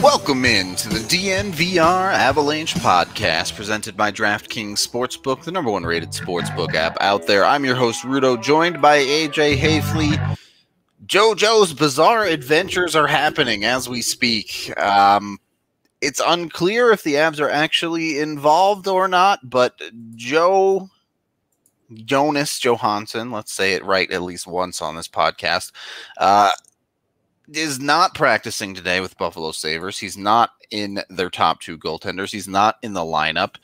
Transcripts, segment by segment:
Welcome in to the DNVR Avalanche Podcast, presented by DraftKings Sportsbook, the number one rated sportsbook app out there. I'm your host, Rudo, joined by AJ Haefele. JoJo's Bizarre Adventures are happening as we speak. It's unclear if the Avs are actually involved or not, but Jonas Johansson, let's say it right at least once on this podcast, is not practicing today with Buffalo Sabres. He's not in their top two goaltenders. He's not in the lineup.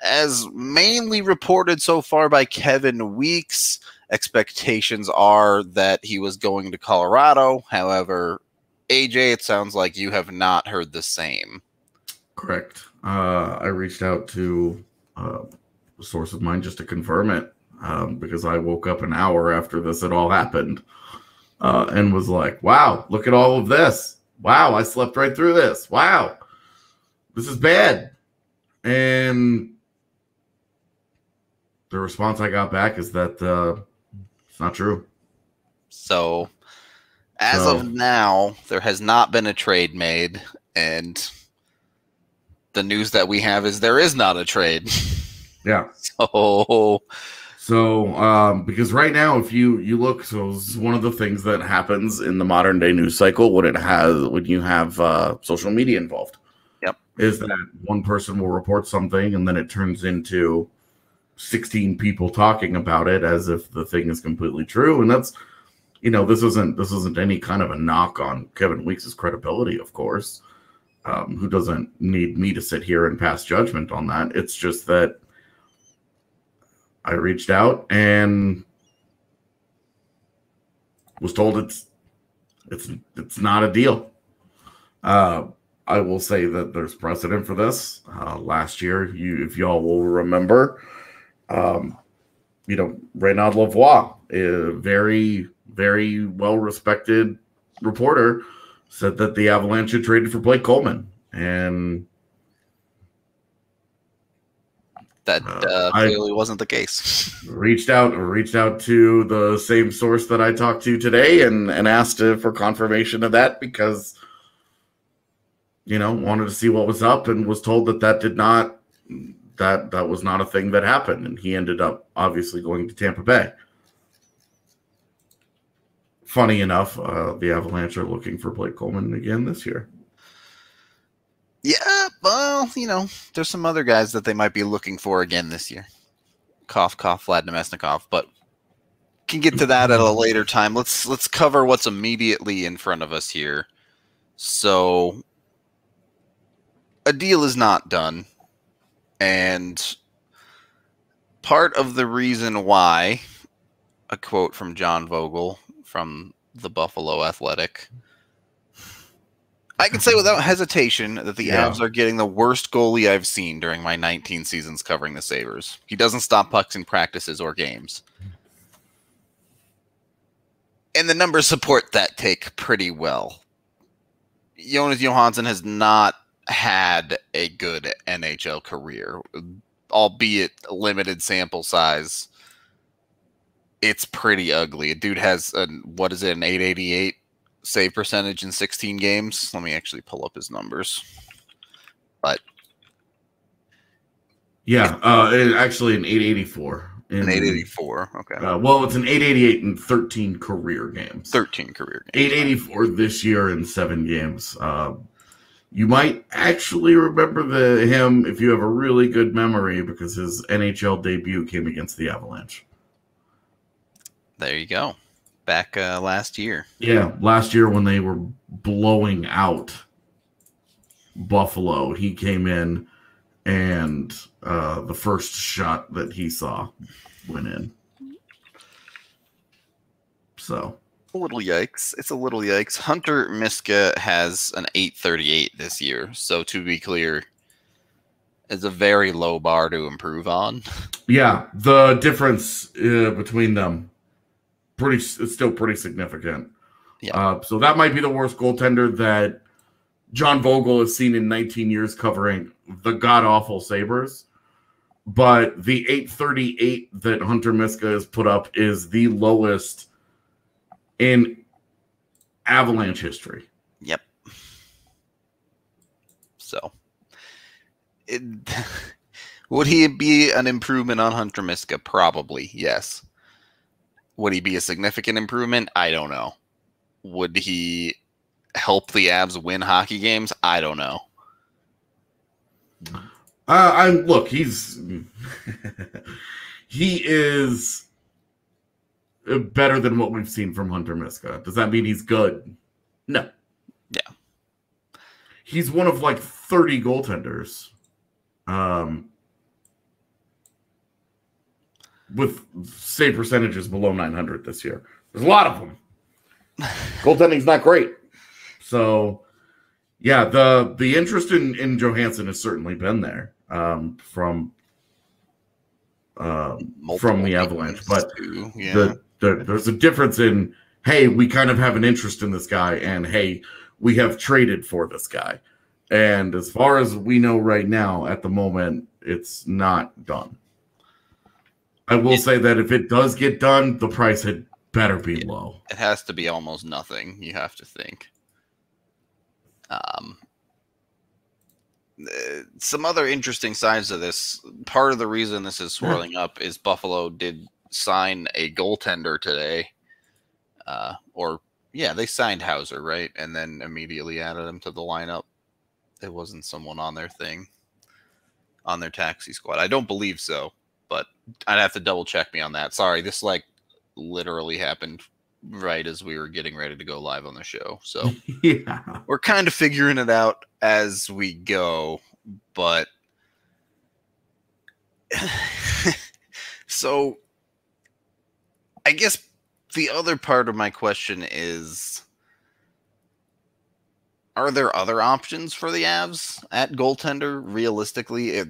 As mainly reported so far by Kevin Weeks, expectations are that he was going to Colorado. However, AJ, it sounds like you have not heard the same. Correct. I reached out to a source of mine just to confirm it because I woke up an hour after this had all happened. And was like, wow, look at all of this. Wow, I slept right through this. Wow, this is bad. And the response I got back is that it's not true. So, as of now, there has not been a trade made. And the news that we have is there is not a trade. Yeah. So, because right now, if you look, so this is one of the things that happens in the modern day news cycle when you have social media involved. Yep. Is that one person will report something and then it turns into 16 people talking about it as if the thing is completely true. And that's, this isn't any kind of a knock on Kevin Weeks' credibility, of course, who doesn't need me to sit here and pass judgment on that. It's just that I reached out and was told it's not a deal. I will say that there's precedent for this. Last year, if y'all will remember, Renaud Lavoie, a very, very well-respected reporter, said that the Avalanche had traded for Blake Coleman, and that clearly wasn't the case. Reached out to the same source that I talked to today and asked for confirmation of that because, wanted to see what was up and was told that was not a thing that happened. And he ended up obviously going to Tampa Bay. Funny enough, the Avalanche are looking for Blake Coleman again this year. Yeah, well, there's some other guys that they might be looking for again this year. Cough, cough, Vlad Nemesnikov, but can get to that at a later time. Let's cover what's immediately in front of us here. So, a deal is not done, and part of the reason why, a quote from John Vogel from the Buffalo Athletic, I can say without hesitation that the Avs are getting the worst goalie I've seen during my 19 seasons covering the Sabres. He doesn't stop pucks in practices or games. And the numbers support that take pretty well. Jonas Johansson has not had a good NHL career, albeit limited sample size. It's pretty ugly. A dude has, an 888? Save percentage in 16 games. Let me actually pull up his numbers. But actually an 884. An 884. Okay. Well, it's an 888 in 13 career games. 13 career games. 884 this year in 7 games. You might actually remember him if you have a really good memory because his NHL debut came against the Avalanche. There you go. Back last year. Yeah, last year when they were blowing out Buffalo, he came in and the first shot that he saw went in. So. A little yikes. It's a little yikes. Hunter Miska has an 838 this year. So to be clear, it's a very low bar to improve on. Yeah, the difference between them it's still pretty significant. Yeah. So that might be the worst goaltender that John Vogel has seen in 19 years covering the god-awful Sabres. But the 838 that Hunter Miska has put up is the lowest in Avalanche history. Yep. So, would he be an improvement on Hunter Miska? Probably, yes. Would he be a significant improvement? I don't know. Would he help the Avs win hockey games? I don't know. Look, he's he is better than what we've seen from Hunter Miska. Does that mean he's good? No. Yeah. He's one of like 30 goaltenders. With save percentages below 900 this year. There's a lot of them. Goaltending's not great. So, yeah, the interest in Johansson has certainly been there from the Avalanche. But there's a difference in, hey, we kind of have an interest in this guy, and, hey, we have traded for this guy. And as far as we know right now, at the moment, it's not done. I will say that if it does get done, the price had better be low. It has to be almost nothing, you have to think. Some other interesting sides of this. Part of the reason this is swirling up is Buffalo did sign a goaltender today. They signed Hauser, right? And then immediately added him to the lineup. It wasn't someone on their thing, on their taxi squad. I don't believe so. But I'd have to double check me on that. Sorry, this literally happened right as we were getting ready to go live on the show. So yeah, we're kind of figuring it out as we go. But so I guess the other part of my question is, are there other options for the Avs at goaltender realistically?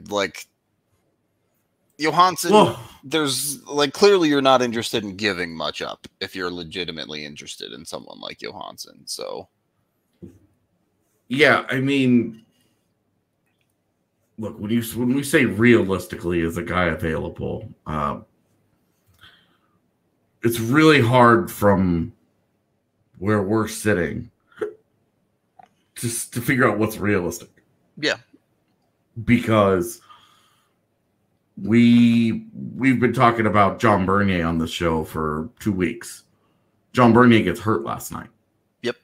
Johansson, there's clearly you're not interested in giving much up if you're legitimately interested in someone like Johansson. So, yeah, I mean, look, when we say realistically, is a guy available? It's really hard from where we're sitting just to figure out what's realistic. Yeah, because we've been talking about John Bernier on the show for 2 weeks. John Bernier gets hurt last night. Yep.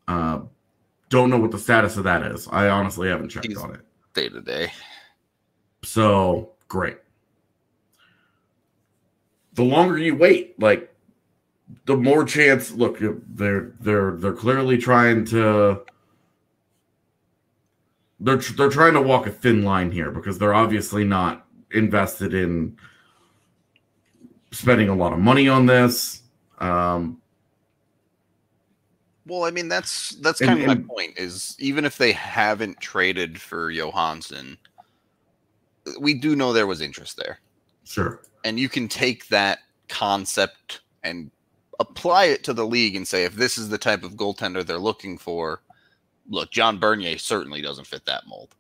Don't know what the status of that is. I honestly haven't checked on it. Day to day. So great. The longer you wait, the more chance. Look, they're clearly trying to. They're trying to walk a thin line here because they're obviously not invested in spending a lot of money on this. Well, I mean, that's kind of my point, is even if they haven't traded for Johansson, we do know there was interest there. Sure. And you can take that concept and apply it to the league and say, if this is the type of goaltender they're looking for, look, John Bernier certainly doesn't fit that mold.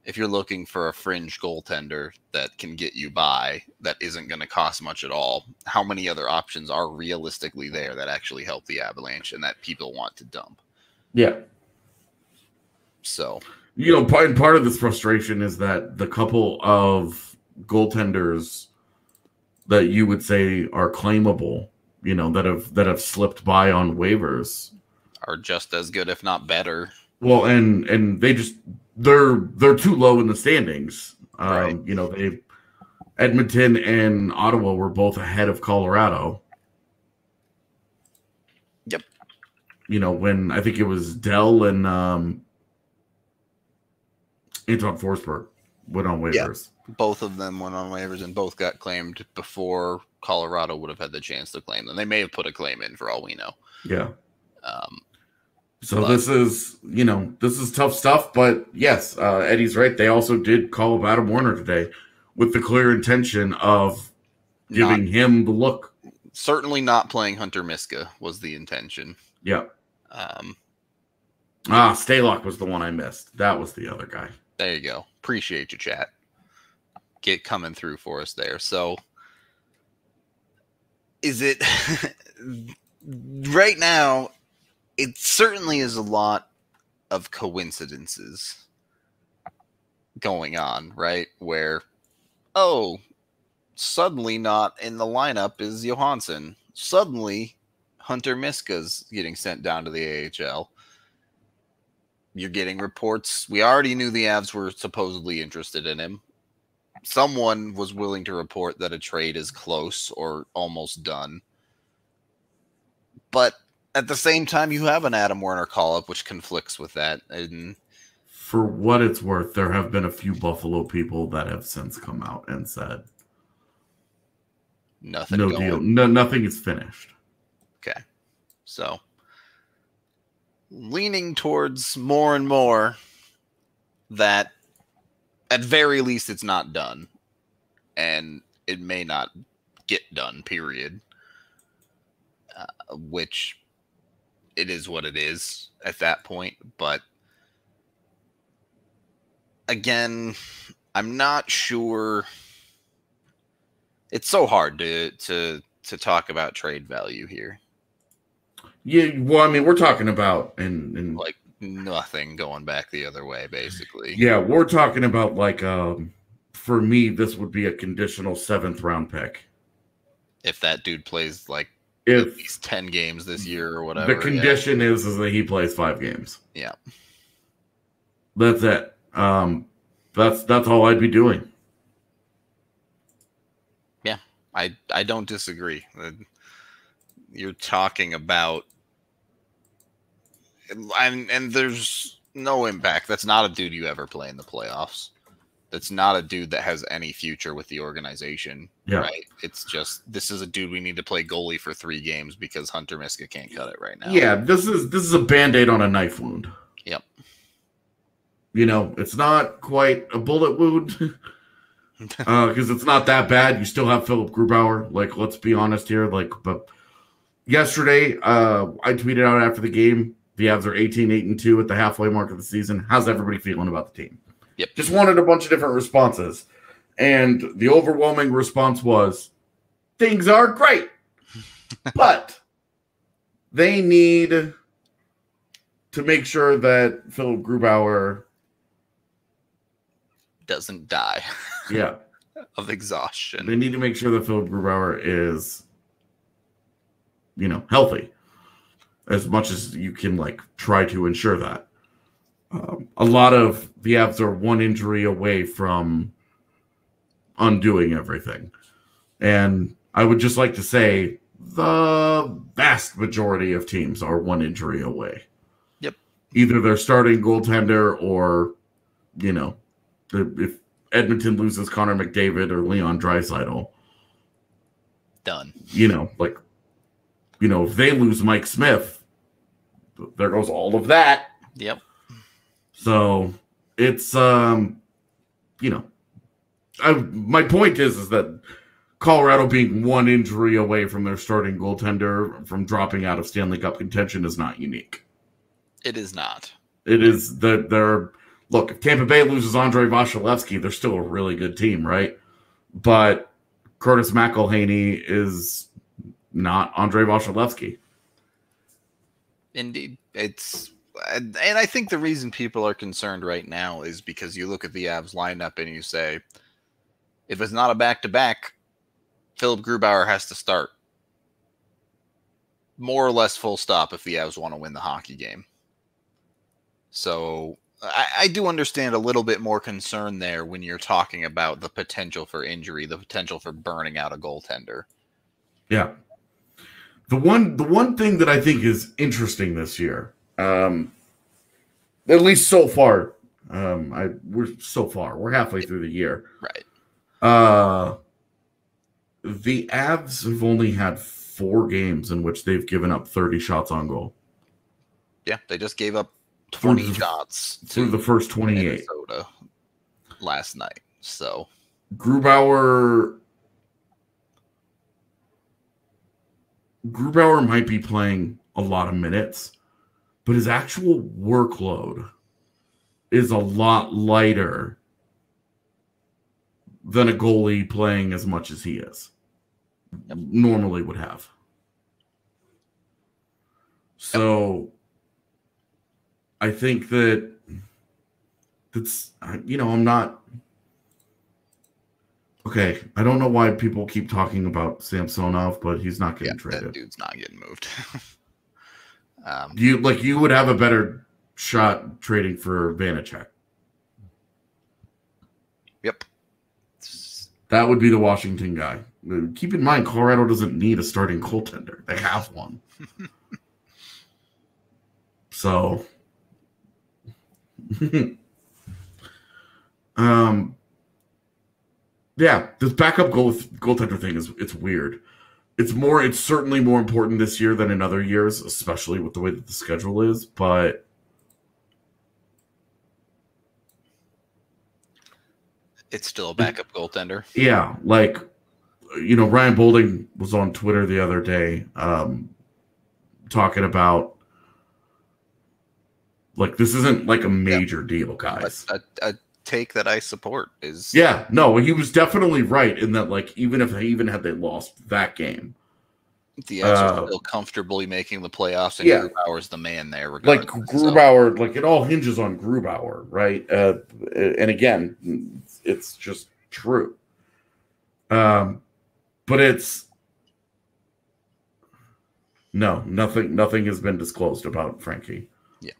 If you're looking for a fringe goaltender that can get you by, that isn't going to cost much at all, how many other options are realistically there that actually help the Avalanche and that people want to dump? Yeah. So, part of this frustration is that the couple of goaltenders that you would say are claimable, that have slipped by on waivers, are just as good, if not better. Well, and they're too low in the standings. Right. Edmonton and Ottawa were both ahead of Colorado. Yep. When I think it was Dell and Anton Forsberg went on waivers. Yeah. Both of them went on waivers and both got claimed before Colorado would have had the chance to claim them. They may have put a claim in for all we know. Yeah. This is tough stuff, but yes, Eddie's right. They also did call up Adam Warner today with the clear intention of giving him the look. Certainly not playing Hunter Miska was the intention. Yeah. Stalock was the one I missed. That was the other guy. There you go. Appreciate you, chat. Get coming through for us there. So, is it right now? It certainly is a lot of coincidences going on, right? Where, oh, suddenly not in the lineup is Johansson. Suddenly, Hunter Miska's getting sent down to the AHL. You're getting reports. We already knew the Avs were supposedly interested in him. Someone was willing to report that a trade is close or almost done. But at the same time, you have an Adam Werner call-up, which conflicts with that. And for what it's worth, there have been a few Buffalo people that have since come out and said, nothing no going. deal. No, nothing is finished. Okay. So, leaning towards more and more that at very least it's not done. And it may not get done, period. Which it is what it is at that point. But again, I'm not sure. It's so hard to talk about trade value here. Yeah, well, I mean, we're talking about and like nothing going back the other way, basically. Yeah, we're talking about like for me, this would be a conditional 7th round pick. If that dude plays like at least 10 games this year or whatever. The condition is that he plays 5 games. Yeah. That's it. That's all I'd be doing. Yeah, I don't disagree. You're talking about and there's no impact. That's not a dude you ever play in the playoffs. That's not a dude that has any future with the organization. Yeah. Right? It's just this is a dude we need to play goalie for 3 games because Hunter Miska can't cut it right now. Yeah, this is a Band-Aid on a knife wound. Yep. You know, it's not quite a bullet wound because it's not that bad. You still have Philip Grubauer. Like, let's be honest here. Like, but yesterday, I tweeted out after the game, the Avs are 18-8-2 at the halfway mark of the season. How's everybody feeling about the team? Yep. Just wanted a bunch of different responses. And the overwhelming response was, things are great. But they need to make sure that Philip Grubauer doesn't die. Yeah. Of exhaustion. They need to make sure that Philip Grubauer is, you know, healthy as much as you can, like, try to ensure that. A lot of the Avs are 1 injury away from undoing everything. And I would just like to say the vast majority of teams are 1 injury away. Yep. Either they're starting goaltender or, you know, if Edmonton loses Connor McDavid or Leon Draisaitl, done. You know, like, you know, if they lose Mike Smith, there goes all of that. Yep. So it's, you know, my point is that Colorado being 1 injury away from their starting goaltender from dropping out of Stanley Cup contention is not unique. It is not. It is that they're, look, if Tampa Bay loses Andrei Vasilevsky, they're still a really good team, right? But Curtis McElhaney is not Andrei Vasilevsky. Indeed. And I think the reason people are concerned right now is because you look at the Avs lineup and you say, if it's not a back-to-back, Philip Grubauer has to start. More or less full stop if the Avs want to win the hockey game. So I do understand a little bit more concern there when you're talking about the potential for injury, the potential for burning out a goaltender. Yeah. The one thing that I think is interesting this year, at least so far, we're halfway through the year. Right. The Avs have only had 4 games in which they've given up 30 shots on goal. Yeah, they just gave up 20 shots through the first 28 Minnesota last night. So Grubauer might be playing a lot of minutes, but his actual workload is a lot lighter than a goalie playing as much as he is. Normally would have. So I think that's, I'm not. Okay, I don't know why people keep talking about Samsonov, but he's not getting traded. That dude's not getting moved. You would have a better shot trading for Vanacek. Yep. That would be the Washington guy. Keep in mind, Colorado doesn't need a starting goaltender. They have one. So, yeah, this backup goaltender thing it's weird. It's certainly more important this year than in other years, especially with the way that the schedule is, but it's still a backup goaltender. Yeah, Ryan Boulding was on Twitter the other day talking about this isn't a major deal, guys. A take that I support is he was definitely right in that even had they lost that game, the Avs are still comfortably making the playoffs, and Grubauer's the man there. Grubauer, it all hinges on Grubauer, right? And again, it's just true. But it's nothing has been disclosed about Frankie. Yeah.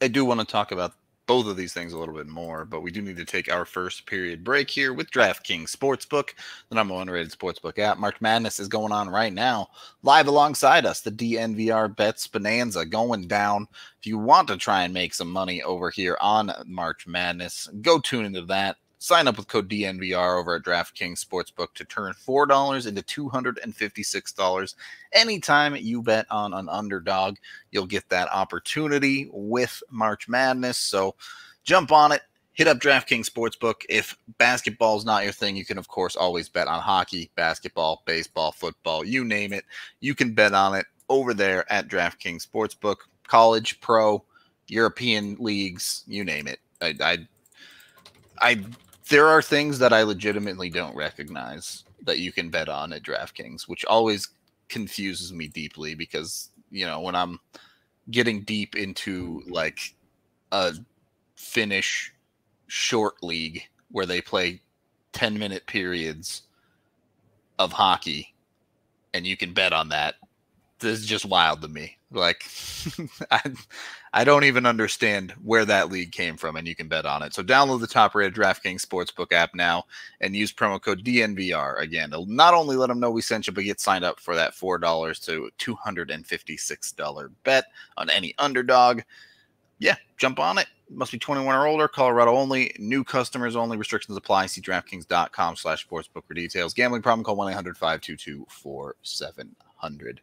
I do want to talk about both of these things a little bit more, but we do need to take our first period break here with DraftKings Sportsbook, the number one rated sportsbook app. March Madness is going on right now. Live alongside us, the DNVR Bets Bonanza going down. If you want to try and make some money over here on March Madness, go tune into that. Sign up with code DNVR over at DraftKings Sportsbook to turn $4 into $256. Anytime you bet on an underdog, you'll get that opportunity with March Madness. So jump on it. Hit up DraftKings Sportsbook. If basketball is not your thing, you can, of course, always bet on hockey, basketball, baseball, football, you name it. You can bet on it over there at DraftKings Sportsbook. College, pro, European leagues, you name it. There are things that I legitimately don't recognize that you can bet on at DraftKings, which always confuses me deeply because, when I'm getting deep into a Finnish short league where they play 10-minute periods of hockey and you can bet on that, this is just wild to me. I don't even understand where that league came from, and you can bet on it. So download the top-rated DraftKings Sportsbook app now and use promo code DNVR. Again, it'll not only let them know we sent you, but get signed up for that $4 to $256 bet on any underdog. Yeah, jump on it. Must be 21 or older. Colorado only. New customers only. Restrictions apply. See DraftKings.com/sportsbook for details. Gambling problem? Call 1-800-522-4700.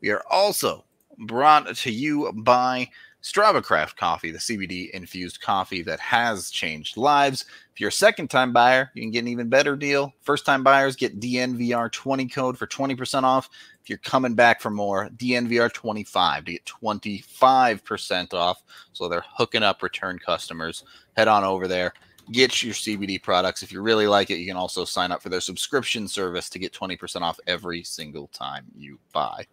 We are also brought to you by Strava Craft Coffee, the CBD-infused coffee that has changed lives. If you're a second-time buyer, you can get an even better deal. First-time buyers get DNVR 20 code for 20% off. If you're coming back for more, DNVR 25 to get 25% off. So they're hooking up return customers. Head on over there. Get your CBD products. If you really like it, you can also sign up for their subscription service to get 20% off every single time you buy.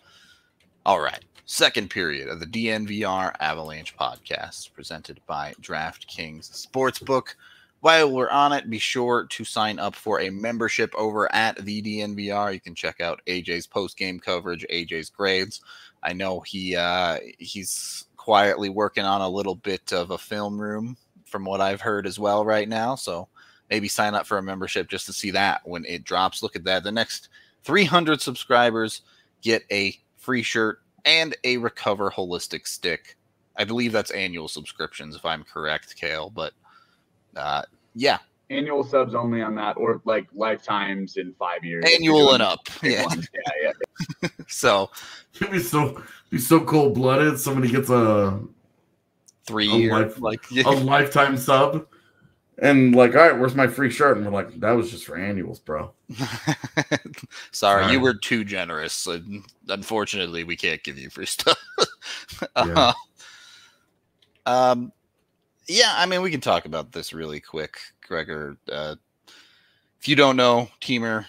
All right. Second period of the DNVR Avalanche Podcast presented by DraftKings Sportsbook. While we're on it, be sure to sign up for a membership over at the DNVR. You can check out AJ's post-game coverage, AJ's grades. I know he's quietly working on a little bit of a film room from what I've heard as well right now. So maybe sign up for a membership just to see that when it drops. Look at that. The next 300 subscribers get a free shirt and a Recover Holistic stick. I believe that's annual subscriptions, if I'm correct, Kale. But yeah, annual subs only on that, or lifetimes in 5 years. Annual and up. Yeah. Yeah. So he's so cold blooded. Somebody gets a 3-year a lifetime sub. And all right, where's my free shirt? And we're like, that was just for annuals, bro. Sorry, you were too generous. Unfortunately, we can't give you free stuff. Yeah. Yeah, I mean, we can talk about this really quick, Gregor. If you don't know, Timur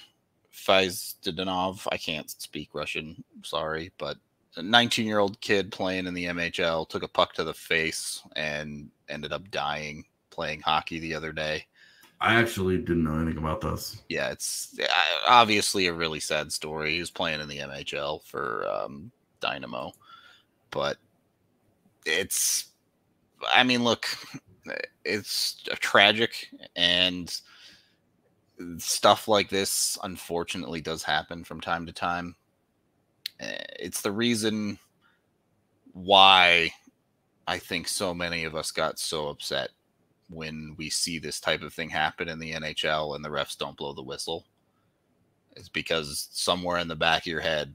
Fizdanov, I can't speak Russian, sorry, but A 19-year-old kid playing in the MHL took a puck to the face and ended up dying playing hockey the other day. I actually didn't know anything about this. Yeah, it's obviously a really sad story. He was playing in the MHL for Dynamo. But it's, I mean, look, it's tragic, and stuff like this unfortunately does happen from time to time. It's the reason why I think so many of us got so upset when we see this type of thing happen in the NHL and the refs don't blow the whistle. It's because somewhere in the back of your head,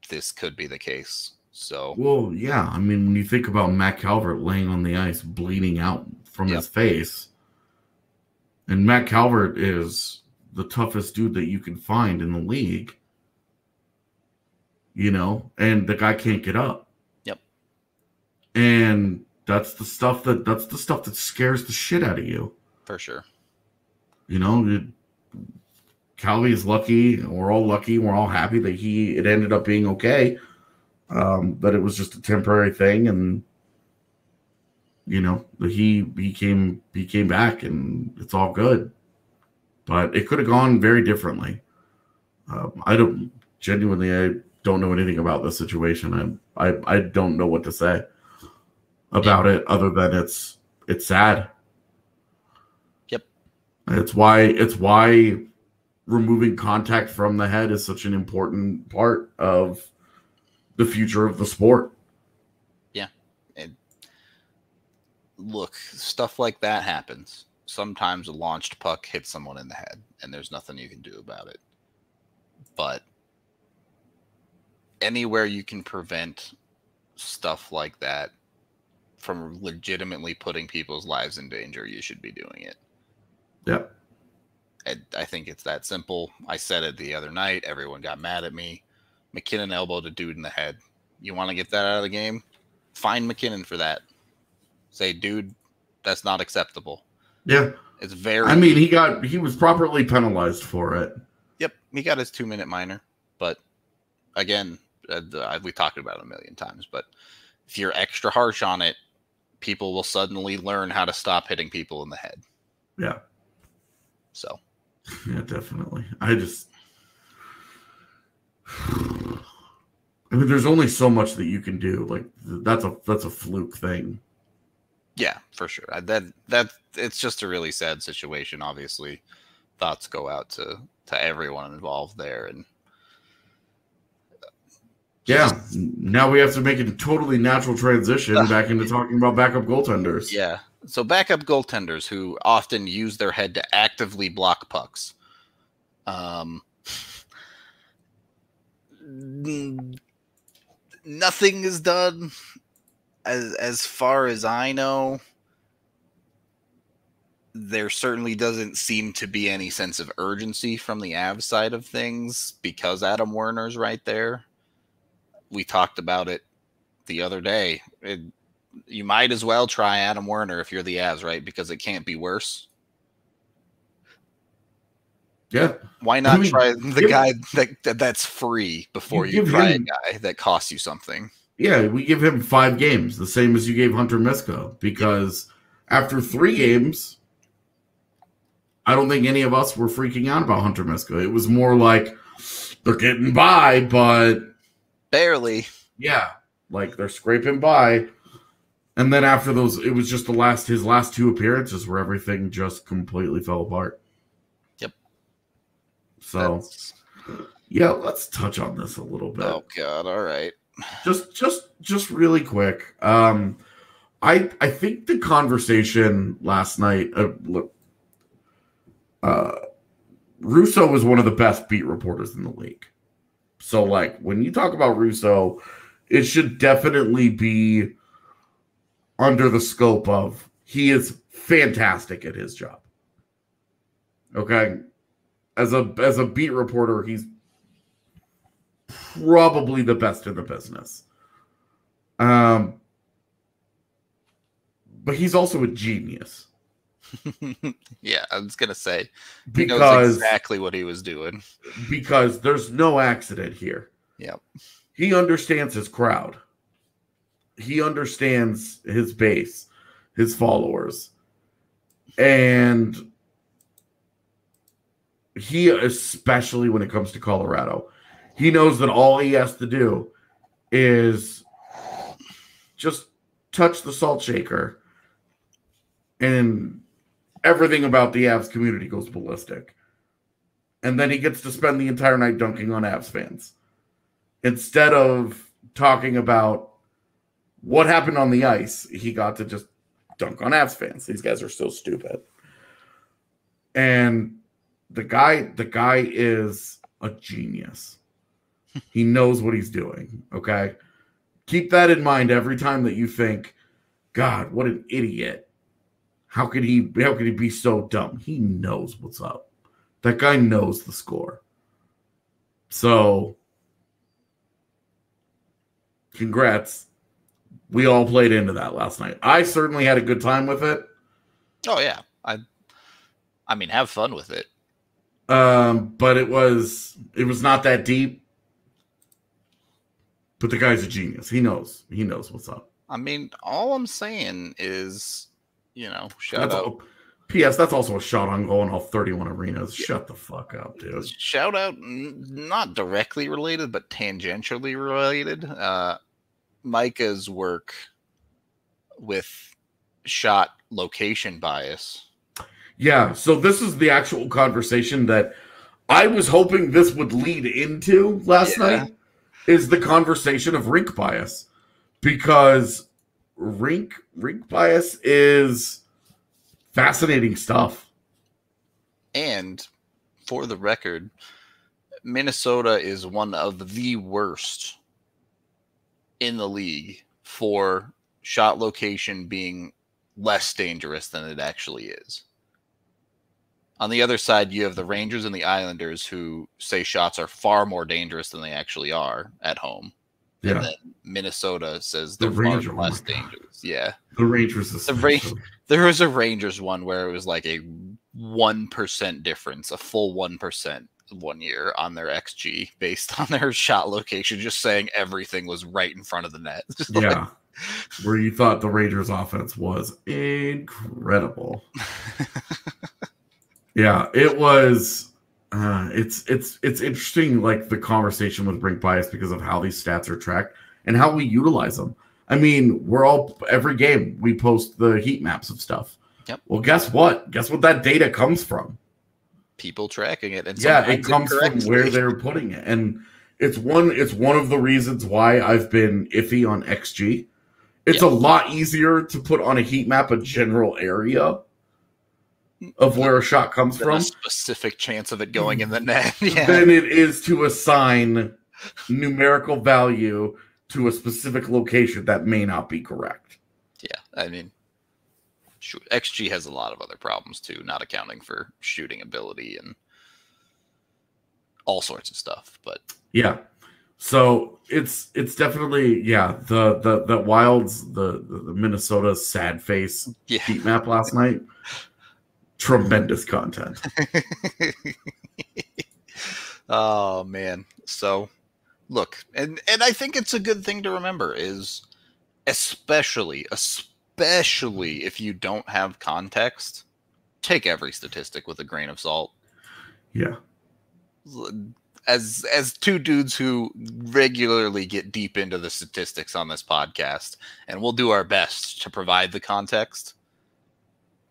this could be the case. So, well, yeah. I mean, when you think about Matt Calvert laying on the ice, bleeding out from his face, and Matt Calvert is the toughest dude that you can find in the league, you know, and the guy can't get up. Yep. And that's the stuff that scares the shit out of you. For sure. You know, Calvi is lucky. We're all lucky. We're all happy that it ended up being okay. That it was just a temporary thing, and you know, he came back, and it's all good. But it could have gone very differently. I don't know anything about this situation. I don't know what to say about it other than it's sad. Yep. It's why removing contact from the head is such an important part of the future of the sport. Yeah. And look, stuff like that happens. Sometimes a launched puck hits someone in the head, and there's nothing you can do about it. But anywhere you can prevent stuff like that from legitimately putting people's lives in danger, you should be doing it. Yeah. I think it's that simple. I said it the other night. Everyone got mad at me. McKinnon elbowed a dude in the head. You want to get that out of the game? Find McKinnon for that. Say, dude, that's not acceptable. Yeah. It's very... I mean, he was properly penalized for it. Yep. He got his 2-minute minor. But again, we talked about it a million times, but if you're extra harsh on it, people will suddenly learn how to stop hitting people in the head. Yeah. So. Yeah, definitely. I mean, there's only so much that you can do. Like that's a fluke thing. Yeah, for sure. That it's just a really sad situation. Obviously, thoughts go out to everyone involved there, and yeah. Now we have to make it a totally natural transition back into talking about backup goaltenders. Yeah. So backup goaltenders who often use their head to actively block pucks. Nothing is done as far as I know. There certainly doesn't seem to be any sense of urgency from the Avs side of things because Adam Werner's right there. We talked about it the other day. You might as well try Adam Werner if you're the Avs, right? Because it can't be worse. Yeah. Why not try the guy that's free before you try a guy that costs you something? Yeah, we give him 5 games, the same as you gave Hunter Misko, because after 3 games, I don't think any of us were freaking out about Hunter Misko. It was more like they're getting by, but barely. Yeah, like they're scraping by. And then after those, it was just his last 2 appearances where everything just completely fell apart. Yep. So, yeah, let's touch on this a little bit. Oh God! All right. Just really quick. I think the conversation last night. Russo was one of the best beat reporters in the league. So, like, when you talk about Russo, it should definitely be under the scope of he is fantastic at his job. Okay? As a beat reporter, he's probably the best in the business. But he's also a genius. Yeah, I was going to say. He knows exactly what he was doing. Because there's no accident here. Yep. he understands his crowd. He understands his base, his followers. And he, especially when it comes to Colorado, he knows that all he has to do is just touch the salt shaker and everything about the Avs community goes ballistic. And then he gets to spend the entire night dunking on Avs fans. Instead of talking about what happened on the ice, he got to just dunk on Avs fans. These guys are so stupid. And the guy is a genius. He knows what he's doing, okay? Keep that in mind every time that you think, God, what an idiot. How could he be so dumb? He knows what's up. That guy knows the score. So, congrats. We all played into that last night. I certainly had a good time with it. Oh, yeah. I mean, have fun with it. But it was not that deep. But the guy's a genius. He knows what's up. I mean, all I'm saying is, shout out. P.S. That's also a shot on goal in all 31 arenas. Yeah. Shut the fuck up, dude. Shout out, not directly related, but tangentially related. Micah's work with shot location bias. Yeah, so this is the actual conversation that I was hoping this would lead into last night, is the conversation of rink bias. Because rink bias is fascinating stuff. And for the record, Minnesota is one of the worst in the league for shot location being less dangerous than it actually is. On the other side, you have the Rangers and the Islanders who say shots are far more dangerous than they actually are at home. Yeah. And then Minnesota says they're far less dangerous. Yeah. The Rangers is there was a Rangers one where it was like a 1% difference, a full 1% 1 year on their XG based on their shot location, just saying everything was right in front of the net. Yeah. Where you thought the Rangers offense was incredible. Yeah, it was. It's interesting, like the conversation with rink bias because of how these stats are tracked and how we utilize them. I mean, every game we post the heat maps of stuff. Yep. Well, guess what? Guess what that data comes from? People tracking it, and yeah, it comes from where they're putting it, and it's one of the reasons why I've been iffy on XG. It's a lot easier to put on a heat map a general area of where a shot comes from, a specific chance of it going in the net, than it is to assign numerical value to a specific location that may not be correct. Yeah, I mean, XG has a lot of other problems too, not accounting for shooting ability and all sorts of stuff. But yeah, so it's definitely the Wild's the Minnesota sad face heat map last night. Tremendous content. Oh man. So look, and I think it's a good thing to remember is especially if you don't have context, take every statistic with a grain of salt. Yeah. As two dudes who regularly get deep into the statistics on this podcast, and we'll do our best to provide the context.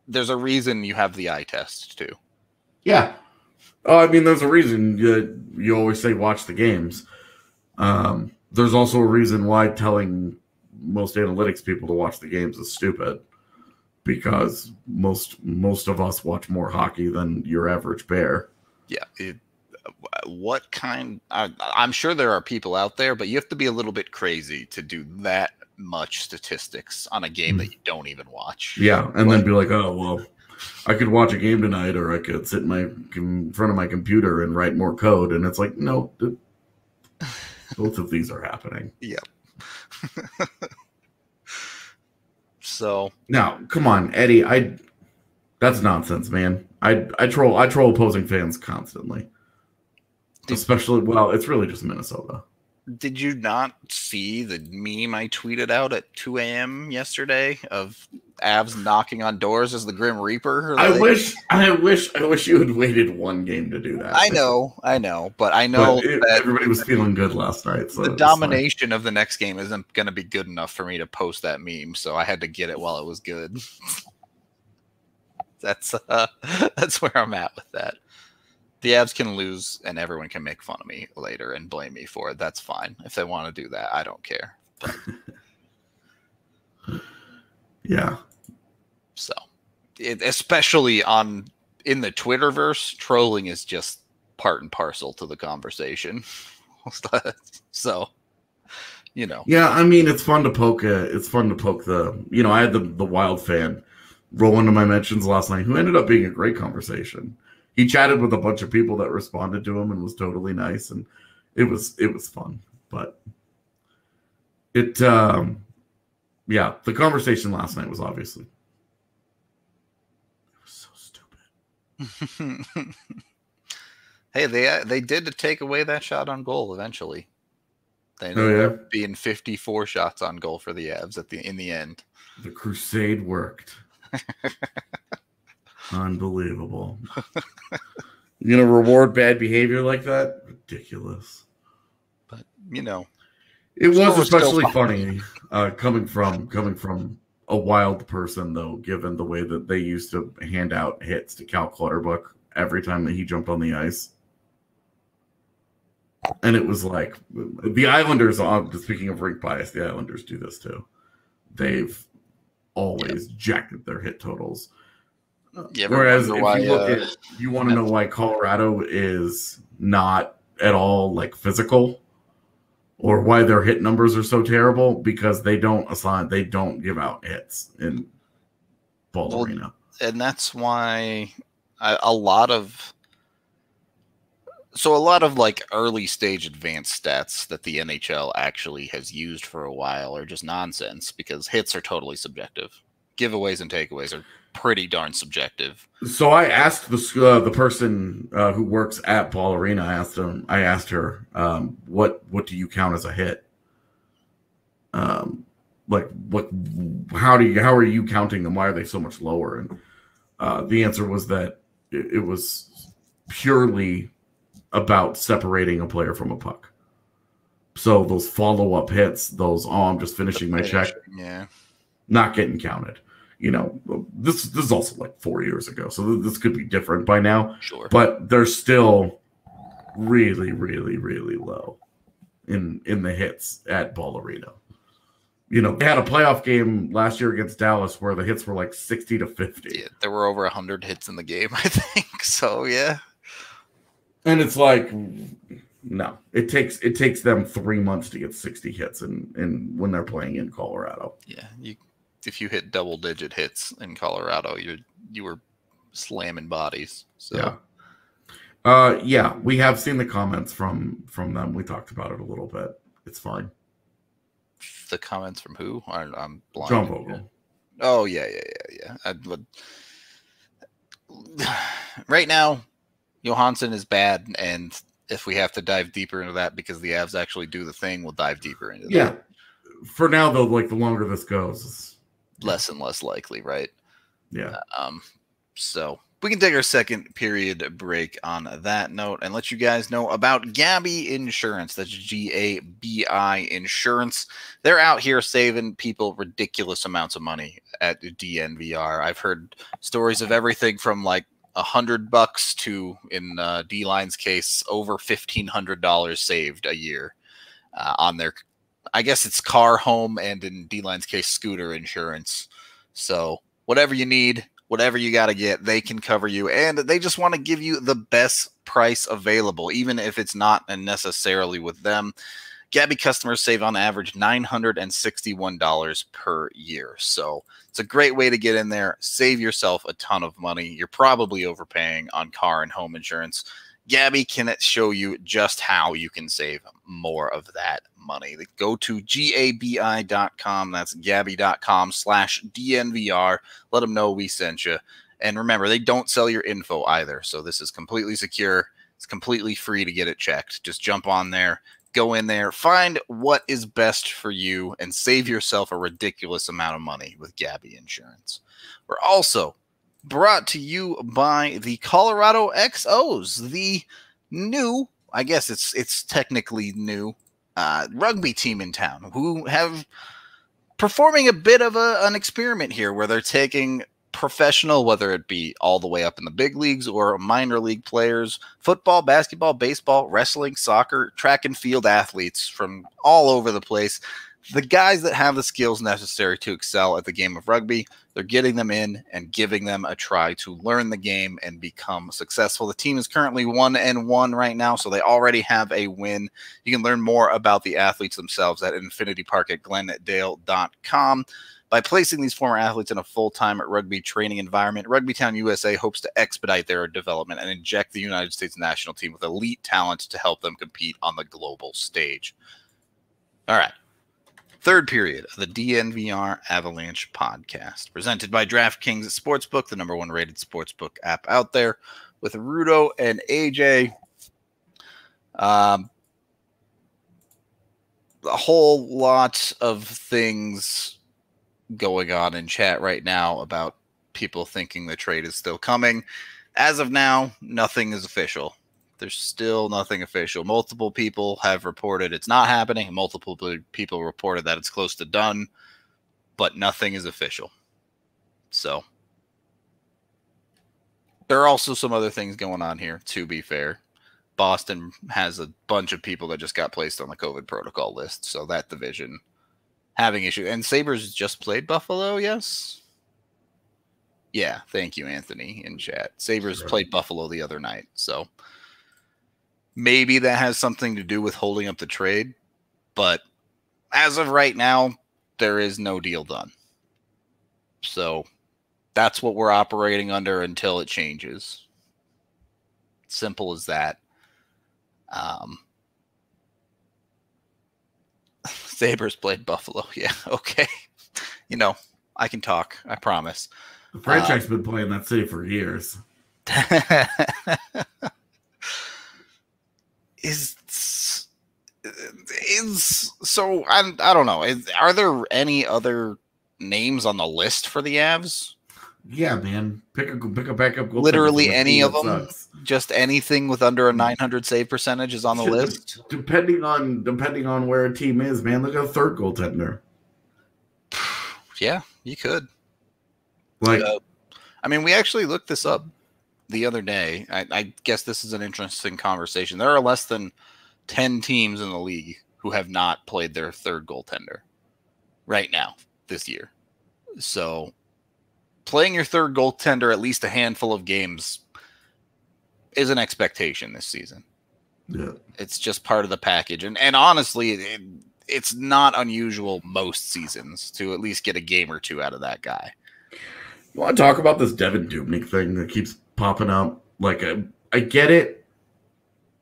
There's a reason you have the eye test too. Yeah. Oh, I mean, there's a reason you always say watch the games. There's also a reason why telling most analytics people to watch the games is stupid, because most of us watch more hockey than your average bear. Yeah. What kind? I'm sure there are people out there, but you have to be a little bit crazy to do that much statistics on a game that you don't even watch. Yeah, and then be like, oh, well, I could watch a game tonight, or I could sit in front of my computer and write more code. And it's like, no, both of these are happening. Yep. So now, come on, Eddie. That's nonsense, man. I troll opposing fans constantly. Especially, well, it's really just Minnesota. Did you not see the meme I tweeted out at 2 a.m. yesterday of Avs knocking on doors as the Grim Reaper? I wish you had waited one game to do that. I know, but I know that everybody was feeling good last night. So the domination of the next game isn't going to be good enough for me to post that meme, so I had to get it while it was good. That's where I'm at with that. The Avs can lose, and everyone can make fun of me later and blame me for it. That's fine. If they want to do that, I don't care. But... yeah. So, especially in the Twitterverse, trolling is just part and parcel to the conversation. So, you know. Yeah, I mean, it's fun to poke the. You know, I had the Wild fan roll into my mentions last night, who ended up being a great conversation. He chatted with a bunch of people that responded to him and was totally nice, and it was fun. But the conversation last night was obviously it was so stupid. Hey, they did take away that shot on goal eventually. They ended up being 54 shots on goal for the Avs in the end. The crusade worked. Unbelievable. You're gonna reward bad behavior like that? Ridiculous. But you know, it was especially funny coming from a Wild person, though, given the way that they used to hand out hits to Cal Clutterbuck every time that he jumped on the ice. And it was like the Islanders. Speaking of rink bias, the Islanders do this too. They've always jacked their hit totals. Whereas if you look at, you want to know why Colorado is not at all like physical, or why their hit numbers are so terrible, because they don't give out hits in Ball Arena. And that's why a lot of like early stage advanced stats that the NHL actually has used for a while are just nonsense, because hits are totally subjective. Giveaways and takeaways are pretty darn subjective. So I asked the person who works at Ball Arena. I asked her, what do you count as a hit? How are you counting them? Why are they so much lower? And the answer was that it was purely about separating a player from a puck. So those follow-up hits, I'm just finishing my check, not getting counted. You know, this is also like 4 years ago, so this could be different by now. Sure. But they're still really, really, really low in the hits at Ball Arena. You know, they had a playoff game last year against Dallas where the hits were like 60 to 50. Yeah, there were over 100 hits in the game, I think. So yeah. And it's like, no, it takes them 3 months to get 60 hits in when they're playing in Colorado. Yeah, if you hit double-digit hits in Colorado, you were slamming bodies. So we have seen the comments from them. We talked about it a little bit. It's fine. The comments from who? I'm blind. John Vogel. Oh yeah. Right now, Johansson is bad, and if we have to dive deeper into that because the Avs actually do the thing, we'll dive deeper into that. Yeah. For now, though, like the longer this goes, less and less likely, right? Yeah. So we can take our second period break on that note and let you guys know about Gabi Insurance. That's GABI Insurance. They're out here saving people ridiculous amounts of money at DNVR. I've heard stories of everything from like $100 to, in D-Line's case, over $1,500 saved a year on their, I guess it's car, home, and in D-Line's case, scooter insurance. So whatever you need, whatever you got to get, they can cover you. And they just want to give you the best price available, even if it's not necessarily with them. Gabi customers save on average $961 per year. So it's a great way to get in there, save yourself a ton of money. You're probably overpaying on car and home insurance. Gabi can show you just how you can save more of that money. Go to gabi.com. That's gabi.com/DNVR. Let them know we sent you. And remember, they don't sell your info either. So this is completely secure. It's completely free to get it checked. Just jump on there, Go in there, find what is best for you, and save yourself a ridiculous amount of money with Gabby Insurance. We're also brought to you by the Colorado XOs, the new, I guess it's technically new, rugby team in town, who have performing a bit of an experiment here where they're taking professional, whether it be all the way up in the big leagues or minor league players, football, basketball, baseball, wrestling, soccer, track and field athletes from all over the place. The guys that have the skills necessary to excel at the game of rugby, they're getting them in and giving them a try to learn the game and become successful. The team is currently 1-1 right now, so they already have a win. You can learn more about the athletes themselves at infinitypark@glendale.com. By placing these former athletes in a full-time rugby training environment, Rugbytown USA hopes to expedite their development and inject the United States national team with elite talent to help them compete on the global stage. All right. Third period of the DNVR Avalanche Podcast, presented by DraftKings Sportsbook, the #1 rated sportsbook app out there, with Rudo and AJ. A whole lot of things going on in chat right now about people thinking the trade is still coming. As of now, nothing is official. There's still nothing official. Multiple people have reported it's not happening. Multiple people reported that it's close to done, but nothing is official. So there are also some other things going on here, to be fair. Boston has a bunch of people that just got placed on the COVID protocol list, so that division having issues. And Sabres just played Buffalo, yes? Yeah, thank you, Anthony, in chat. Sabres played Buffalo the other night, so maybe that has something to do with holding up the trade. But as of right now, there is no deal done. So that's what we're operating under until it changes. Simple as that. Sabres played Buffalo. Yeah, okay. You know, I can talk. I promise. The franchise has been playing that city for years. So I don't know. Are there any other names on the list for the Avs? Yeah, man. Pick a backup goaltender. Literally any of them. Sucks. Just anything with under a 900 save percentage is on the list. Depending on where a team is, man. Look at a third goaltender. Yeah, you could. Like, I mean, we actually looked this up the other day. I guess this is an interesting conversation. There are less than 10 teams in the league who have not played their third goaltender right now this year. So playing your third goaltender at least a handful of games is an expectation this season. Yeah. It's just part of the package. And honestly, it's not unusual most seasons to at least get a game or two out of that guy. You want to talk about this Devin Dubnyk thing that keeps popping up? Like, I get it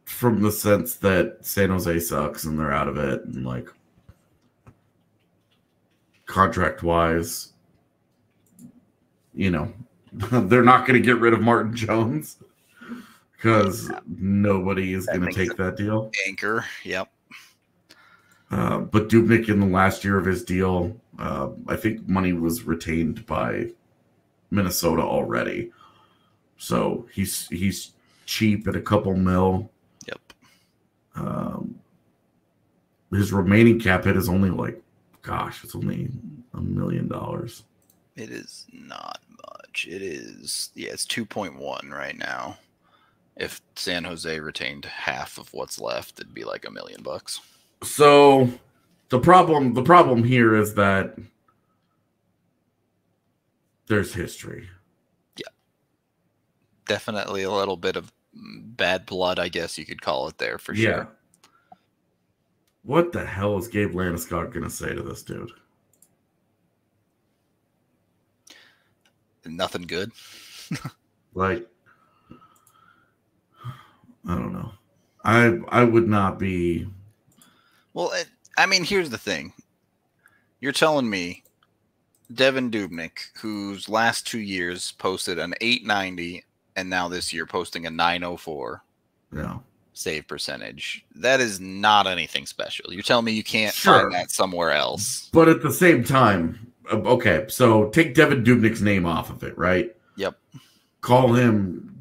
from the sense that San Jose sucks and they're out of it. And, like, contract-wise, you know, they're not going to get rid of Martin Jones because nobody is going to take that deal. Anchor, yep. But Dubnyk in the last year of his deal, I think money was retained by Minnesota already. So he's cheap at a couple mil. Yep. His remaining cap hit is only it's only $1 million. It is not much. It is, it's 2.1 right now. If San Jose retained half of what's left, it'd be like $1 million. So the problem here is that there's history. Yeah. Definitely a little bit of bad blood, I guess you could call it there for sure. What the hell is Gabe Landeskog going to say to this dude? Nothing good. Like, I don't know. I would not be. Well, I mean, here's the thing. You're telling me Devin Dubnyk, whose last 2 years posted an 890 and now this year posting a 904. Yeah. save percentage. That is not anything special. You're telling me you can't Sure. find that somewhere else. But at the same time, okay, so take Devan Dubnyk's name off of it, right? Yep. Call him,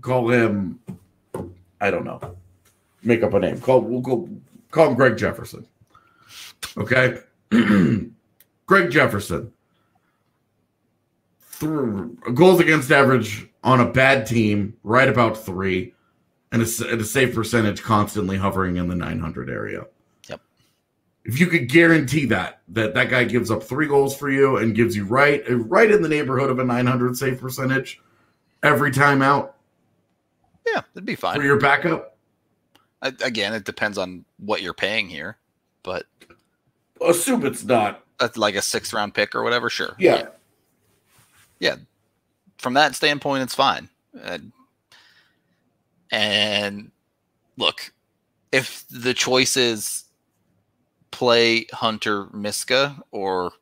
I don't know. Make up a name. We'll call him Greg Jefferson. Okay? Greg Jefferson. Goals against average on a bad team, right about 3, and a save percentage constantly hovering in the 900 area. Yep. If you could guarantee that guy gives up 3 goals for you and gives you right in the neighborhood of a 900 save percentage every time out, yeah, that'd be fine for your backup. Again, it depends on what you're paying here, but Assume it's not like a 6th round pick or whatever. Sure. Yeah. Yeah. From that standpoint, it's fine. And look, if the choice is play Hunter Miska or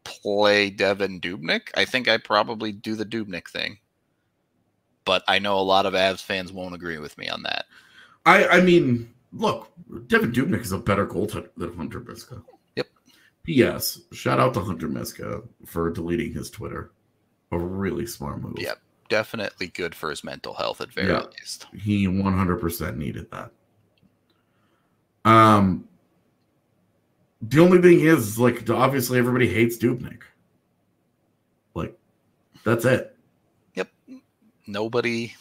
play Devan Dubnyk, I think I probably do the Dubnyk thing. But I know a lot of Avs fans won't agree with me on that. I mean, look, Devan Dubnyk is a better goaltender than Hunter Miska. Yep. P.S. Shout out to Hunter Miska for deleting his Twitter. A really smart move. Yep. Definitely good for his mental health at very least. He 100% needed that. The only thing is, like, obviously everybody hates Dubnyk. Like, that's it. Yep. Nobody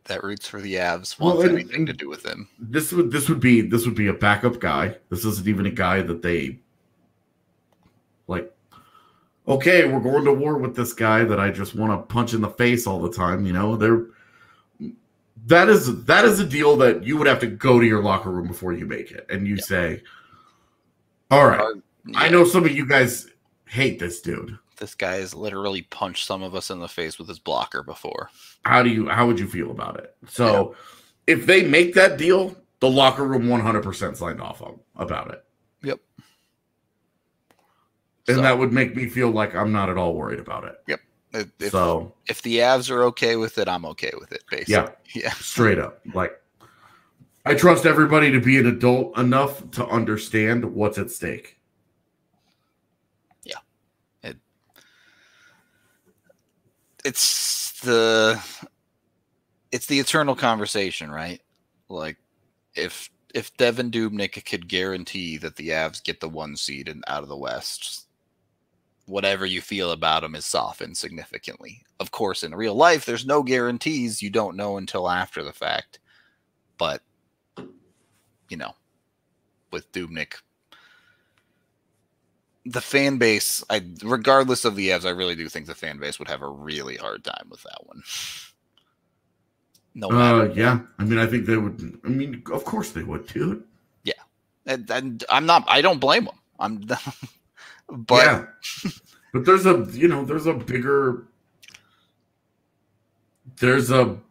that roots for the Avs wants anything to do with him. This would be a backup guy. This isn't even a guy that they like. Okay, we're going to war with this guy that I just want to punch in the face all the time. You know, that is a deal that you would have to go to your locker room before you make it, and you say, "All right, I know some of you guys hate this dude. This guy has literally punched some of us in the face with his blocker before. How would you feel about it?" So, if they make that deal, the locker room 100% signed off on about it. Yep. And that would make me feel like I'm not at all worried about it. Yep. If the Avs are okay with it, I'm okay with it, basically. Yeah. Straight up. Like, I trust everybody to be an adult enough to understand what's at stake. Yeah. It's the eternal conversation, right? Like, if Devan Dubnyk could guarantee that the Avs get the 1 seed and out of the West, whatever you feel about him is softened significantly. Of course, in real life, there's no guarantees. You don't know until after the fact. But, you know, with Dubnyk, the fan base, regardless of the Avs, I really do think the fan base would have a really hard time with that one. No matter. Yeah. I mean, I think they would. I mean, of course they would, dude. Yeah. And I don't blame them. But yeah. But there's a bigger, they're going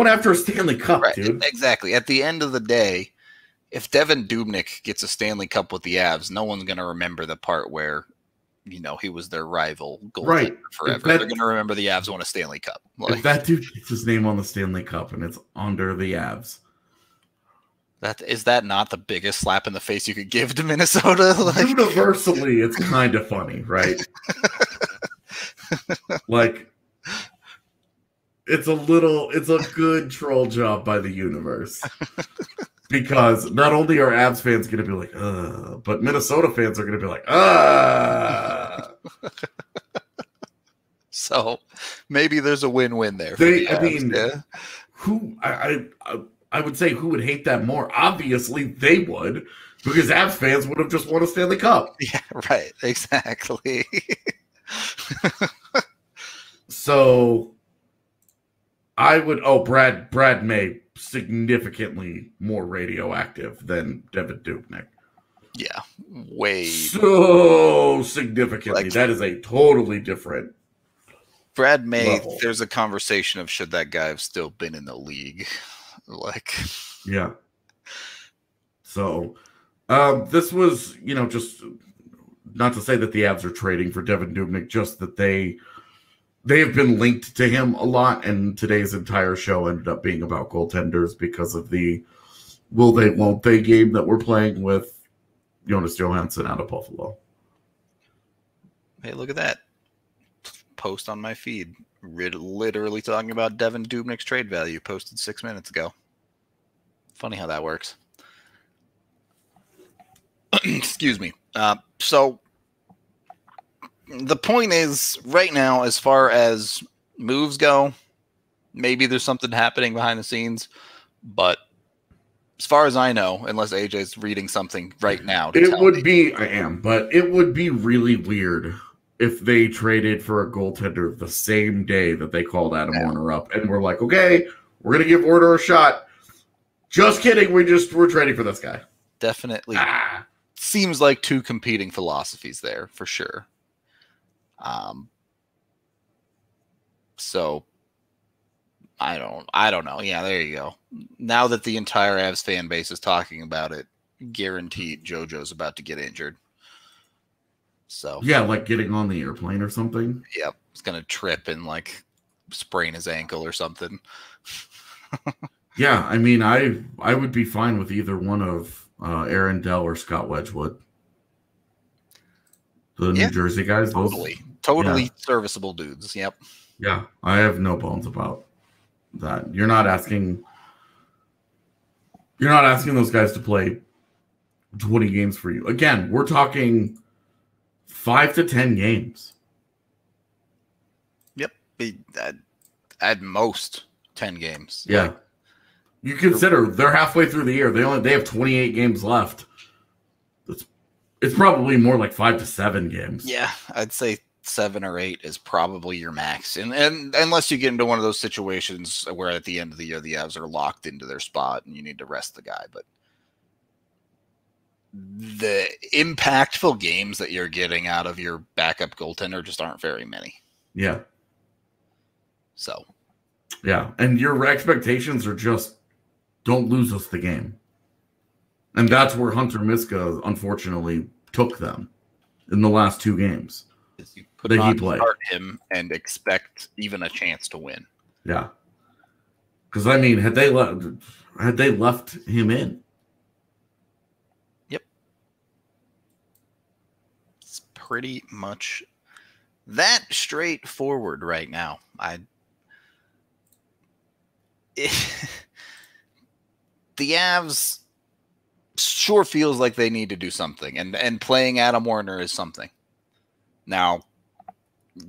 after a Stanley Cup, right, dude. Exactly. At the end of the day, if Devan Dubnyk gets a Stanley Cup with the Avs, no one's going to remember the part where, he was their rival goaltender forever. They're going to remember the Avs won a Stanley Cup. If that dude gets his name on the Stanley Cup and it's under the Avs, is that not the biggest slap in the face you could give to Minnesota? Like, universally, it's kind of funny, right? Like, it's a good troll job by the universe. Because not only are Avs fans going to be like, but Minnesota fans are going to be like, So maybe there's a win-win there. I would say who would hate that more? Obviously, they would, because Avs fans would have just won a Stanley Cup. Yeah, right. Exactly. So I would. Brad May significantly more radioactive than Devan Dubnyk. Yeah, way so significantly. Like, that is a totally different. Brad May. Level. There's a conversation of should that guy have still been in the league. Like, yeah. So, this was, just not to say that the Avs are trading for Devan Dubnyk, just that they they have been linked to him a lot, and today's entire show ended up being about goaltenders because of the will they, won't they game that we're playing with Jonas Johansson out of Buffalo. Hey, look at that. Post on my feed. Literally talking about Devin Dubnyk's trade value, posted 6 minutes ago. Funny how that works. Excuse me. So the point is, right now, as far as moves go, maybe there's something happening behind the scenes, but as far as I know, unless AJ's reading something right now, but it would be really weird if they traded for a goaltender the same day that they called Adam Warner up and we're like, okay, we're gonna give Warner a shot. Just kidding, we're trading for this guy. Definitely seems like two competing philosophies there for sure. So I don't know. Yeah, there you go. Now that the entire Avs fan base is talking about it, guaranteed JoJo's about to get injured. So yeah, like getting on the airplane or something. Yep, he's gonna trip and like sprain his ankle or something. Yeah, I mean, I would be fine with either one of Aaron Dell or Scott Wedgwood. The New Jersey guys. Totally serviceable dudes. Yep. Yeah, I have no bones about that. You're not asking those guys to play 20 games for you. Again, we're talking 5 to 10 games. Yep. At most 10 games. Yeah. You consider they're halfway through the year. They have 28 games left. It's probably more like 5 to 7 games. Yeah, I'd say 7 or 8 is probably your max. And unless you get into one of those situations where at the end of the year the Avs are locked into their spot and you need to rest the guy. But the impactful games that you're getting out of your backup goaltender just aren't very many. Yeah. So. Yeah, and your expectations are just don't lose us the game. And that's where Hunter Miska, unfortunately, took them in the last 2 games that he played. Start him and expect even a chance to win. Yeah. Because, I mean, had they left him in? Yep. It's pretty much that straightforward right now. The Avs sure feels like they need to do something, and playing Adam Warner is something. Now,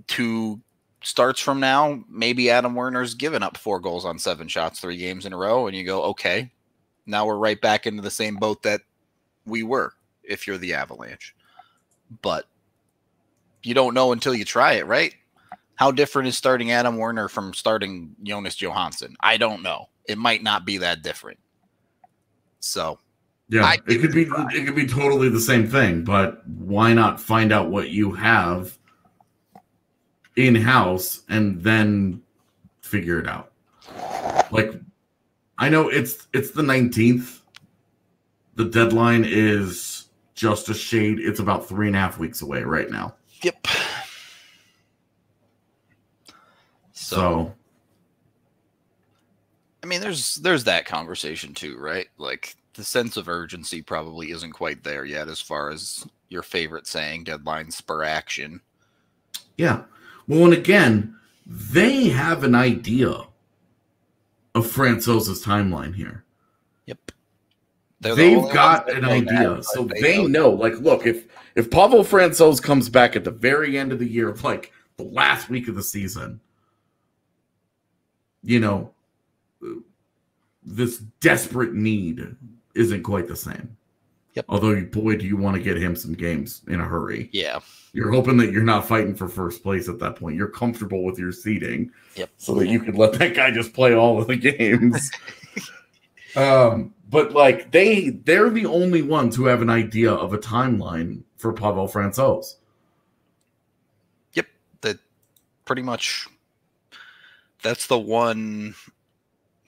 2 starts from now, maybe Adam Warner's given up 4 goals on 7 shots 3 games in a row, and you go, okay, now we're right back into the same boat that we were if you're the Avalanche. But you don't know until you try it, right? How different is starting Adam Warner from starting Jonas Johansson? I don't know. It might not be that different. So, yeah, it could be totally the same thing, but why not find out what you have in-house and then figure it out? Like, I know it's the 19th. The deadline is just a shade. It's about 3.5 weeks away right now. Yep. So I mean, there's that conversation too, right? Like the sense of urgency probably isn't quite there yet as far as your favorite saying, deadline spur action. Yeah. Well, and again, they have an idea of Francouz's timeline here. Yep. They've got an idea. So they know, like, look, if Pavel Francouz comes back at the very end of the year, like the last week of the season, you know, this desperate need isn't quite the same. Yep. Although, boy, do you want to get him some games in a hurry. Yeah. You're hoping that you're not fighting for first place at that point. You're comfortable with your seating. Yep. So that you could let that guy just play all of the games. But, like, they're the only ones who have an idea of a timeline for Pavel Francouz. Yep. That pretty much... That's the one,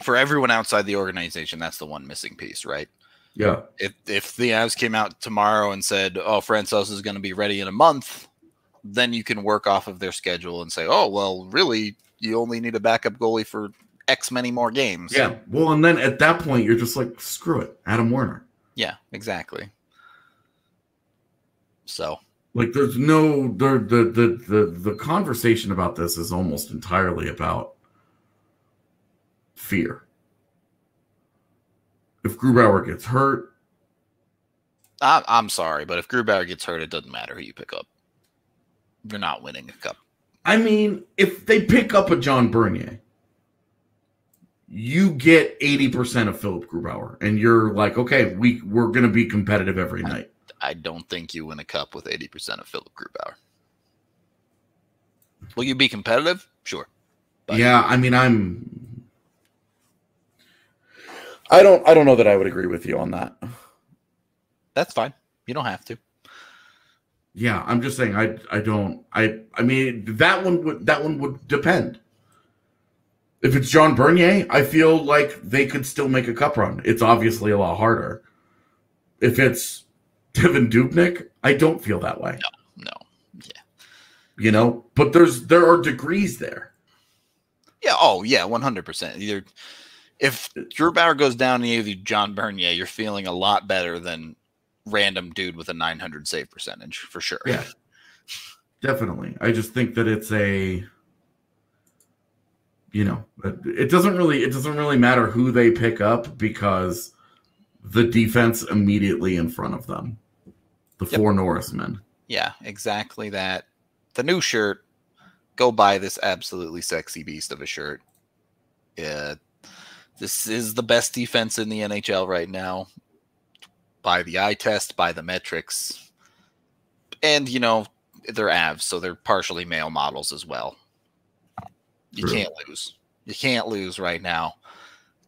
for everyone outside the organization, that's the one missing piece, right? Yeah. If the Avs came out tomorrow and said, oh, Francouz is going to be ready in a month, then you can work off of their schedule and say, oh, well, really, you only need a backup goalie for X many more games. Yeah. Well, and then at that point, you're just like, screw it, Adam Werner. Yeah, exactly. So, like, there's no the conversation about this is almost entirely about fear. If Grubauer gets hurt, I'm sorry, but if Grubauer gets hurt, it doesn't matter who you pick up. You're not winning a cup. I mean, if they pick up a John Bernier, you get 80% of Philip Grubauer, and you're like, okay, we're going to be competitive every night. I don't think you win a cup with 80% of Philip Grubauer. Will you be competitive? Sure. But yeah, I mean, I don't know that I would agree with you on that. That's fine. You don't have to. Yeah, I'm just saying I mean that one would depend. If it's John Bernier, I feel like they could still make a cup run. It's obviously a lot harder. If it's Devin Dubnyk, I don't feel that way. No. Yeah. You know, but there are degrees there. Yeah, 100%. Either if Grubauer goes down to either John Bernier, you're feeling a lot better than random dude with a 900 save percentage, for sure. Yeah. Definitely. I just think that it's it doesn't really matter who they pick up because the defense immediately in front of them. The four Norrismen. Yeah, exactly that. The new shirt, go buy this absolutely sexy beast of a shirt. This is the best defense in the NHL right now. By the eye test, by the metrics. And, they're Avs, so they're partially male models as well. You can't lose. You can't lose right now.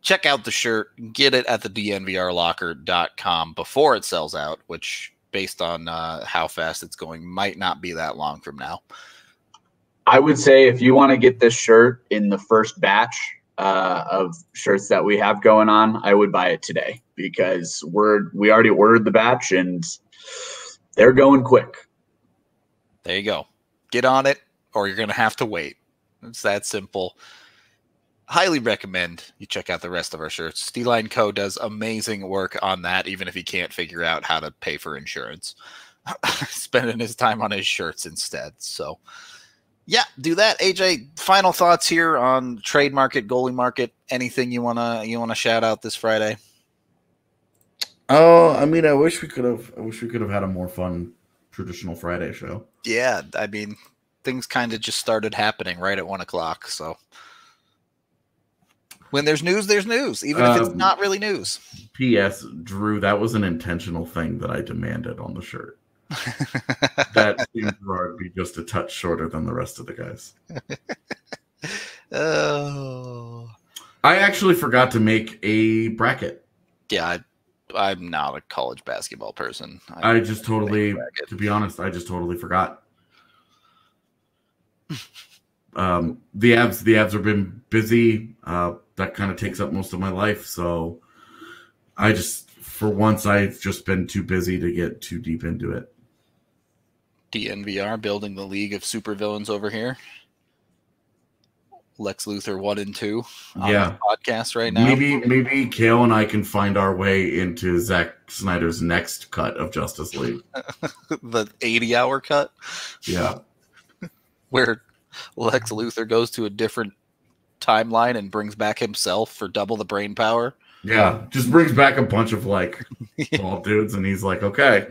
Check out the shirt. Get it at the DNVRlocker.com before it sells out, which, based on how fast it's going, might not be that long from now. I would say if you want to get this shirt in the first batch of shirts that we have going on, I would buy it today because we already ordered the batch and they're going quick. There you go. Get on it or you're going to have to wait. It's that simple. Highly recommend you check out the rest of our shirts. Steeline Co. does amazing work on that, even if he can't figure out how to pay for insurance. Spending his time on his shirts instead. So, yeah, do that. AJ, final thoughts here on trade market, goalie market. Anything you wanna shout out this Friday? Oh, I mean, I wish we could have had a more fun traditional Friday show. Yeah, I mean, things kind of just started happening right at 1:00. So when there's news, even if it's not really news. P.S. Drew, that was an intentional thing that I demanded on the shirt. That seems to be just a touch shorter than the rest of the guys. Oh, I actually forgot to make a bracket. Yeah, I'm not a college basketball person. I just totally, to be honest, I just totally forgot. The Avs have been busy. That kind of takes up most of my life. So for once, I've just been too busy to get too deep into it. DNVR building the league of supervillains over here. Lex Luthor 1 and 2 on the podcast right now. Maybe Kale and I can find our way into Zack Snyder's next cut of Justice League. The 80-hour cut? Yeah. Where Lex Luthor goes to a different timeline and brings back himself for double the brain power. Yeah, just brings back a bunch of bald dudes, and he's like, okay,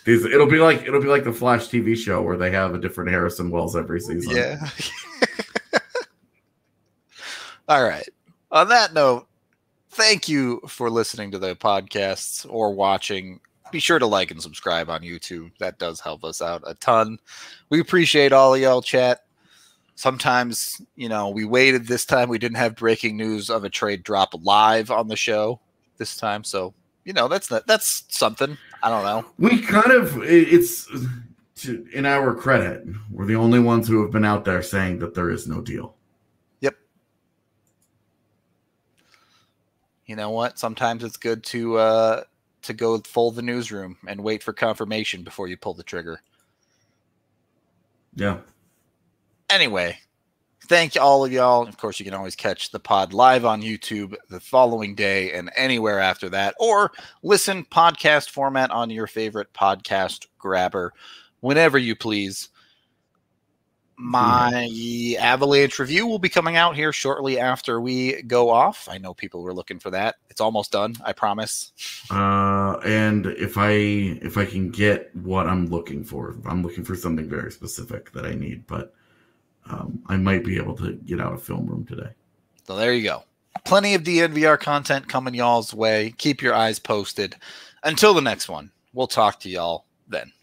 it'll be like the Flash TV show where they have a different Harrison Wells every season. Yeah. All right. On that note, thank you for listening to the podcasts or watching. Be sure to like and subscribe on YouTube. That does help us out a ton. We appreciate all of y'all, chat. Sometimes, we waited this time. We didn't have breaking news of a trade drop live on the show this time. So, that's something. I don't know. We kind of, in our credit, we're the only ones who have been out there saying that there is no deal. Yep. You know what? Sometimes it's good to go full the newsroom and wait for confirmation before you pull the trigger. Yeah. Anyway, thank all of y'all. Of course, you can always catch the pod live on YouTube the following day and anywhere after that, or listen podcast format on your favorite podcast grabber whenever you please. My Avalanche review will be coming out here shortly after we go off. I know people were looking for that. It's almost done, I promise. And if I can get what I'm looking for, I'm looking for something very specific that I need, but I might be able to get out of film room today. So there you go. Plenty of DNVR content coming y'all's way. Keep your eyes posted. Until the next one, we'll talk to y'all then.